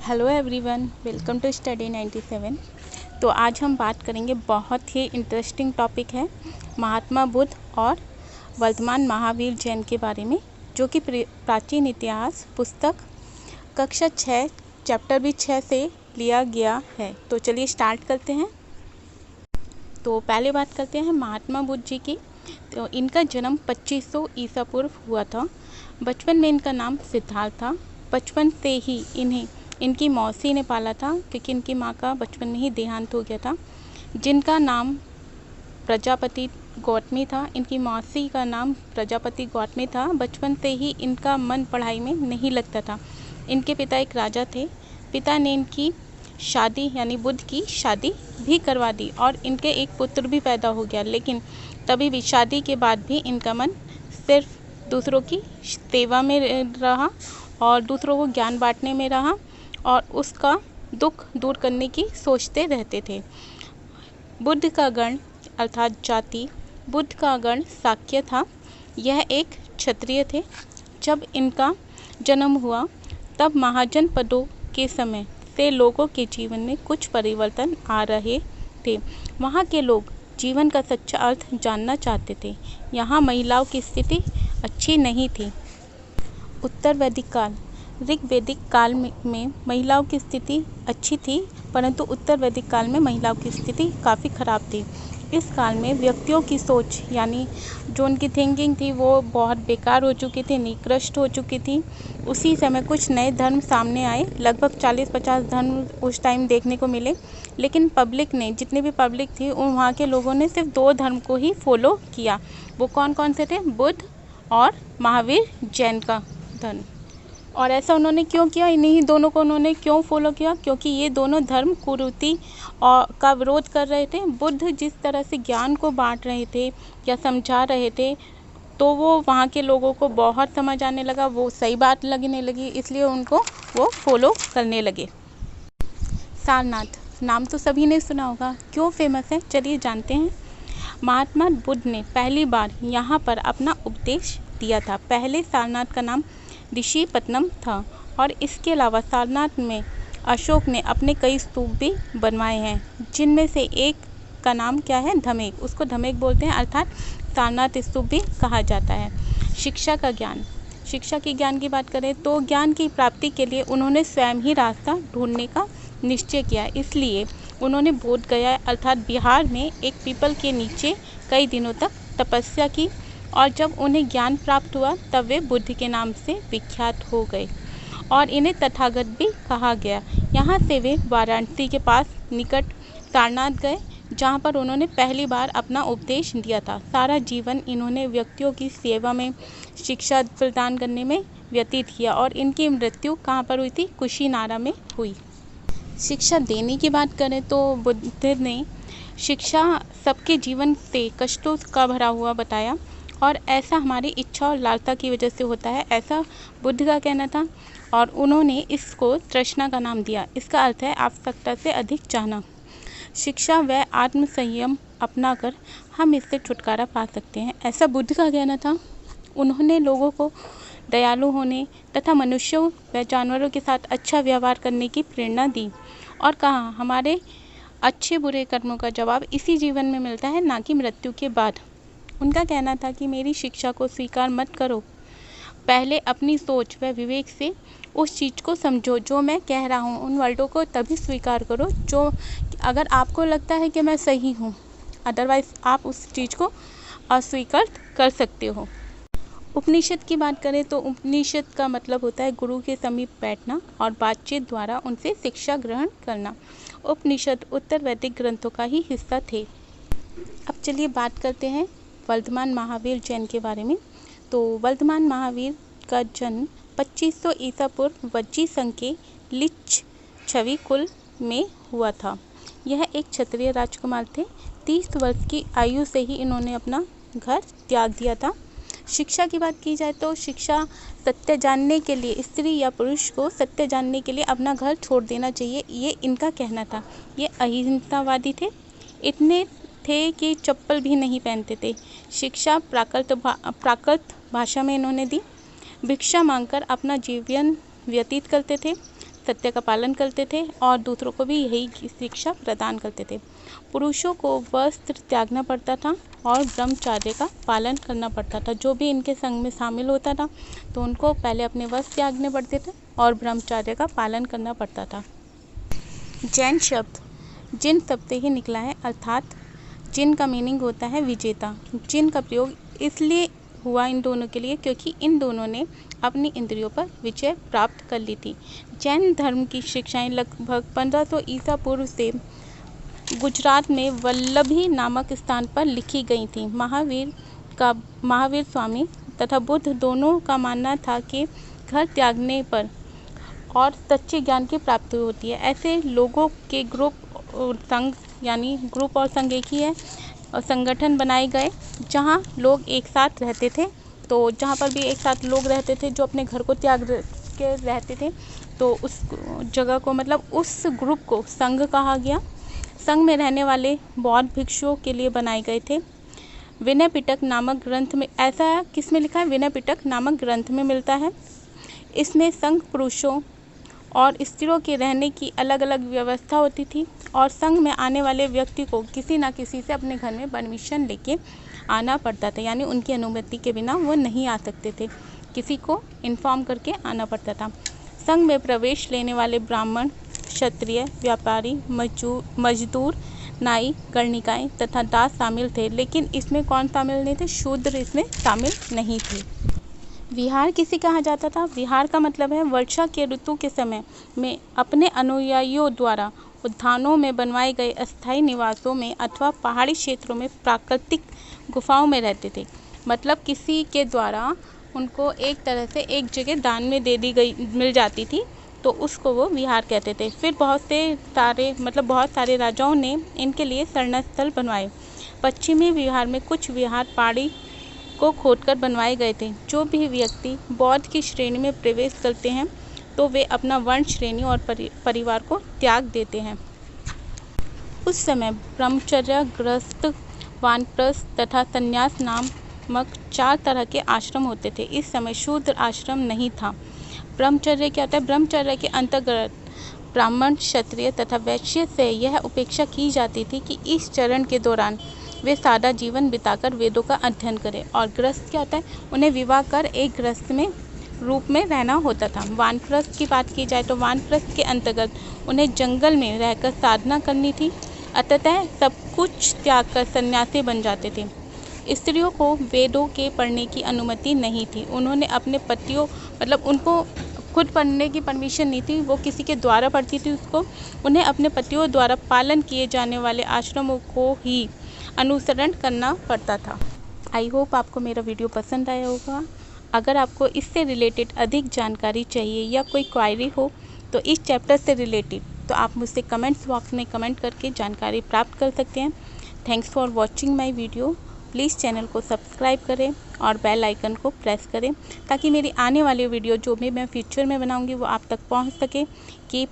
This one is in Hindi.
Hello everyone, welcome to Study 97। तो आज हम बात करेंगे, बहुत ही इंटरेस्टिंग टॉपिक है महात्मा बुद्ध और वर्धमान महावीर जैन के बारे में, जो कि प्राचीन इतिहास पुस्तक कक्षा 6 चैप्टर भी 6 से लिया गया है। तो चलिए स्टार्ट करते हैं। तो पहले बात करते हैं महात्मा बुद्ध जी की। तो इनका जन्म 2500 ईसा पूर्व हुआ था। बचपन में इनका नाम सिद्धार्थ था। बचपन से ही इनकी मौसी ने पाला था, क्योंकि इनकी माँ का बचपन में ही देहांत हो गया था, जिनका नाम प्रजापति गौतमी था। इनकी मौसी का नाम प्रजापति गौतमी था। बचपन से ही इनका मन पढ़ाई में नहीं लगता था। इनके पिता एक राजा थे। पिता ने इनकी शादी यानी बुद्ध की शादी भी करवा दी और इनके एक पुत्र भी पैदा हो गया। लेकिन तभी भी शादी के बाद भी इनका मन सिर्फ दूसरों की सेवा में रहा और दूसरों को ज्ञान बांटने में रहा और उसका दुख दूर करने की सोचते रहते थे। बुद्ध का गण अर्थात जाति, बुद्ध का गण शाक्य था। यह एक क्षत्रिय थे। जब इनका जन्म हुआ तब महाजन पदों के समय से लोगों के जीवन में कुछ परिवर्तन आ रहे थे। वहाँ के लोग जीवन का सच्चा अर्थ जानना चाहते थे। यहाँ महिलाओं की स्थिति अच्छी नहीं थी। उत्तर वैदिक काल ऋग्वैदिक काल में महिलाओं की स्थिति अच्छी थी, परंतु उत्तर वैदिक काल में महिलाओं की स्थिति काफ़ी ख़राब थी। इस काल में व्यक्तियों की सोच यानी जो उनकी थिंकिंग थी वो बहुत बेकार हो चुकी थी, निकृष्ट हो चुकी थी। उसी समय कुछ नए धर्म सामने आए। लगभग 40-50 धर्म उस टाइम देखने को मिले, लेकिन पब्लिक ने, जितने भी पब्लिक थी, वहाँ के लोगों ने सिर्फ 2 धर्म को ही फॉलो किया। वो कौन कौन से थे? बुद्ध और महावीर जैन का धर्म। और ऐसा उन्होंने क्यों किया? इन्हीं दोनों को उन्होंने क्यों फॉलो किया? क्योंकि ये दोनों धर्म कुरीति और का विरोध कर रहे थे। बुद्ध जिस तरह से ज्ञान को बांट रहे थे या समझा रहे थे, तो वो वहाँ के लोगों को बहुत समझ आने लगा, वो सही बात लगने लगी, इसलिए उनको वो फॉलो करने लगे। सारनाथ नाम तो सभी ने सुना होगा, क्यों फेमस है? चलिए जानते हैं। महात्मा बुद्ध ने पहली बार यहाँ पर अपना उपदेश दिया था। पहले सारनाथ का नाम ऋषिपत्तनम था और इसके अलावा सारनाथ में अशोक ने अपने कई स्तूप भी बनवाए हैं, जिनमें से एक का नाम क्या है? धमेक। उसको धमेक बोलते हैं, अर्थात सारनाथ स्तूप भी कहा जाता है। शिक्षा का ज्ञान, शिक्षा की ज्ञान की बात करें तो ज्ञान की प्राप्ति के लिए उन्होंने स्वयं ही रास्ता ढूंढने का निश्चय किया। इसलिए उन्होंने बोध गया अर्थात बिहार में एक पीपल के नीचे कई दिनों तक तपस्या की और जब उन्हें ज्ञान प्राप्त हुआ तब वे बुद्ध के नाम से विख्यात हो गए और इन्हें तथागत भी कहा गया। यहाँ से वे वाराणसी के पास निकट सारनाथ गए, जहाँ पर उन्होंने पहली बार अपना उपदेश दिया था। सारा जीवन इन्होंने व्यक्तियों की सेवा में, शिक्षा प्रदान करने में व्यतीत किया और इनकी मृत्यु कहाँ पर हुई थी? कुशीनारा में हुई। शिक्षा देने की बात करें तो बुद्ध ने शिक्षा सबके जीवन से कष्टों का भरा हुआ बताया और ऐसा हमारी इच्छा और लालसा की वजह से होता है, ऐसा बुद्ध का कहना था और उन्होंने इसको तृष्णा का नाम दिया। इसका अर्थ है आवश्यकता से अधिक चाहना। शिक्षा व आत्म संयम अपनाकर हम इससे छुटकारा पा सकते हैं, ऐसा बुद्ध का कहना था। उन्होंने लोगों को दयालु होने तथा मनुष्यों व जानवरों के साथ अच्छा व्यवहार करने की प्रेरणा दी और कहा, हमारे अच्छे बुरे कर्मों का जवाब इसी जीवन में मिलता है, ना कि मृत्यु के बाद। उनका कहना था कि मेरी शिक्षा को स्वीकार मत करो, पहले अपनी सोच व विवेक से उस चीज़ को समझो जो मैं कह रहा हूँ। उन वर्डों को तभी स्वीकार करो जो अगर आपको लगता है कि मैं सही हूँ, अदरवाइज़ आप उस चीज़ को अस्वीकार कर सकते हो। उपनिषद की बात करें तो उपनिषद का मतलब होता है गुरु के समीप बैठना और बातचीत द्वारा उनसे शिक्षा ग्रहण करना। उपनिषद उत्तर वैदिक ग्रंथों का ही हिस्सा थे। अब चलिए बात करते हैं वर्धमान महावीर जैन के बारे में। तो वर्धमान महावीर का जन्म 2500 ईसा पूर्व वज्जी संघ के लिच्छवी कुल में हुआ था। यह एक क्षत्रिय राजकुमार थे। 30 वर्ष की आयु से ही इन्होंने अपना घर त्याग दिया था। शिक्षा की बात की जाए तो शिक्षा सत्य जानने के लिए, स्त्री या पुरुष को सत्य जानने के लिए अपना घर छोड़ देना चाहिए, ये इनका कहना था। ये अहिंसावादी थे। इतने थे कि चप्पल भी नहीं पहनते थे। शिक्षा प्राकृत भाषा में इन्होंने दी। भिक्षा मांगकर अपना जीवन व्यतीत करते थे। सत्य का पालन करते थे और दूसरों को भी यही शिक्षा प्रदान करते थे। पुरुषों को वस्त्र त्यागना पड़ता था और ब्रह्मचर्य का पालन करना पड़ता था। जो भी इनके संग में शामिल होता था तो उनको पहले अपने वस्त्र त्यागने पड़ते थे और ब्रह्मचर्य का पालन करना पड़ता था। जैन शब्द जिन शब्द से ही निकला है, अर्थात जिन का मीनिंग होता है विजेता। जिन का प्रयोग इसलिए हुआ इन दोनों के लिए क्योंकि इन दोनों ने अपनी इंद्रियों पर विजय प्राप्त कर ली थी। जैन धर्म की शिक्षाएं लगभग 1500 ईसा पूर्व से गुजरात में वल्लभी नामक स्थान पर लिखी गई थी। महावीर स्वामी तथा बुद्ध दोनों का मानना था कि घर त्यागने पर और सच्चे ज्ञान की प्राप्ति होती है। ऐसे लोगों के ग्रुप और संघ एक ही है और संगठन बनाए गए जहाँ लोग एक साथ रहते थे। तो जहाँ पर भी एक साथ लोग रहते थे जो अपने घर को त्याग के रहते थे तो उस जगह को उस ग्रुप को संघ कहा गया। संघ में रहने वाले बौद्ध भिक्षुओं के लिए बनाए गए थे। विनय पिटक नामक ग्रंथ में ऐसा किस में लिखा है? विनय पिटक नामक ग्रंथ में मिलता है। इसमें संघ पुरुषों और स्त्रियों के रहने की अलग अलग व्यवस्था होती थी और संघ में आने वाले व्यक्ति को किसी न किसी से अपने घर में परमिशन लेके आना पड़ता था, यानी उनकी अनुमति के बिना वो नहीं आ सकते थे, किसी को इन्फॉर्म करके आना पड़ता था। संघ में प्रवेश लेने वाले ब्राह्मण, क्षत्रिय, व्यापारी, मजदूर, नाई, कर्णिकाएँ तथा दास शामिल थे, लेकिन इसमें कौन शामिल नहीं थे? शूद्र इसमें शामिल नहीं थे। विहार किसे कहा जाता था? विहार का मतलब है वर्षा के ऋतु के समय में अपने अनुयायियों द्वारा उद्यानों में बनवाए गए अस्थायी निवासों में अथवा पहाड़ी क्षेत्रों में प्राकृतिक गुफाओं में रहते थे। मतलब किसी के द्वारा उनको एक तरह से एक जगह दान में दे दी गई मिल जाती थी तो उसको वो विहार कहते थे। फिर बहुत सारे राजाओं ने इनके लिए शरणस्थल बनवाए। पश्चिमी विहार में कुछ विहार पहाड़ी को खोदकर बनवाए गए थे। जो भी व्यक्ति बौद्ध की श्रेणी में प्रवेश करते हैं तो वे अपना वर्ण, श्रेणी और परिवार को त्याग देते हैं। उस समय ब्रह्मचर्य, गृहस्थ, वानप्रस्थ तथा संन्यास नामक 4 तरह के आश्रम होते थे। इस समय शूद्र आश्रम नहीं था। ब्रह्मचर्य क्या होता है? ब्रह्मचर्य के अंतर्गत ब्राह्मण, क्षत्रिय तथा वैश्य से यह उपेक्षा की जाती थी कि इस चरण के दौरान वे सादा जीवन बिताकर वेदों का अध्ययन करें। और गृहस्थ क्या होता है? उन्हें विवाह कर एक गृहस्थ में रूप में रहना होता था। वानप्रस्थ की बात की जाए तो वानप्रस्थ के अंतर्गत उन्हें जंगल में रहकर साधना करनी थी। अतः सब कुछ त्याग कर सन्यासी बन जाते थे। स्त्रियों को वेदों के पढ़ने की अनुमति नहीं थी। उन्होंने अपने पतियों उनको खुद पढ़ने की परमिशन नहीं थी, वो किसी के द्वारा पढ़ती थी उसको। उन्हें अपने पतियों द्वारा पालन किए जाने वाले आश्रमों को ही अनुसरण करना पड़ता था। आई होप आपको मेरा वीडियो पसंद आया होगा। अगर आपको इससे रिलेटेड अधिक जानकारी चाहिए या कोई क्वायरी हो तो इस चैप्टर से रिलेटेड तो आप मुझसे कमेंट्स बॉक्स में कमेंट करके जानकारी प्राप्त कर सकते हैं। Thanks for watching my video. Please channel को सब्सक्राइब करें और बेल आइकन को प्रेस करें ताकि मेरी आने वाली वीडियो जो भी मैं फ्यूचर में बनाऊंगी वो आप तक पहुंच सके। कीप